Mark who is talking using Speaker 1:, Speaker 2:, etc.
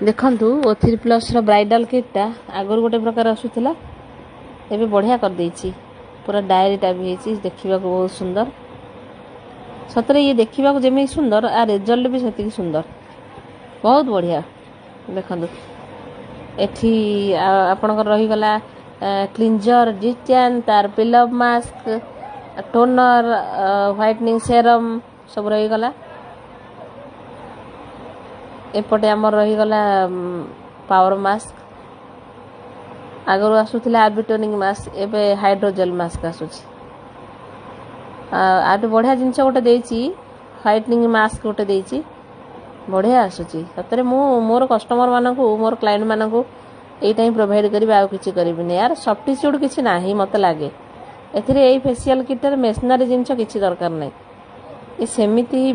Speaker 1: देखु O3+ bridal किटा आगुरी गोटे प्रकार आसूला एबे बढ़िया कर देछि पूरा डायरी टाइप होइछि देखिबा को बहुत सुंदर सतरे ये देखिबा को जेमे सुंदर आ रिजल्ट भी सेति सुंदर बहुत बढ़िया देखंदु एठी आपनकर रही गला क्लींजर डिटेन तार पिलअप मास्क टोनर व्हाइटनिंग सेरम सब रही गला एपटे आमर रही गला पावर मास्क आगरो आसुथिला आर्बिटोनिक मास्क एबे हाइड्रोजेल मास्क आसुछि आटे बढ़िया जिनस गोटे देछि व्हाइटनिंग मास्क गोटे देछि बढ़िया आसुछि सतरे मु मोर कस्टमर मानकू मोर क्लाइंट मानकू एटा ही प्रोवाइड करिबा आ किछि करिबिनी यार सब्स्टिट्यूट किछि नाही मते लागे एथिरे एई फेशियल किट रे मेशनरी जिनस किछि दरकार नै ए सेमिति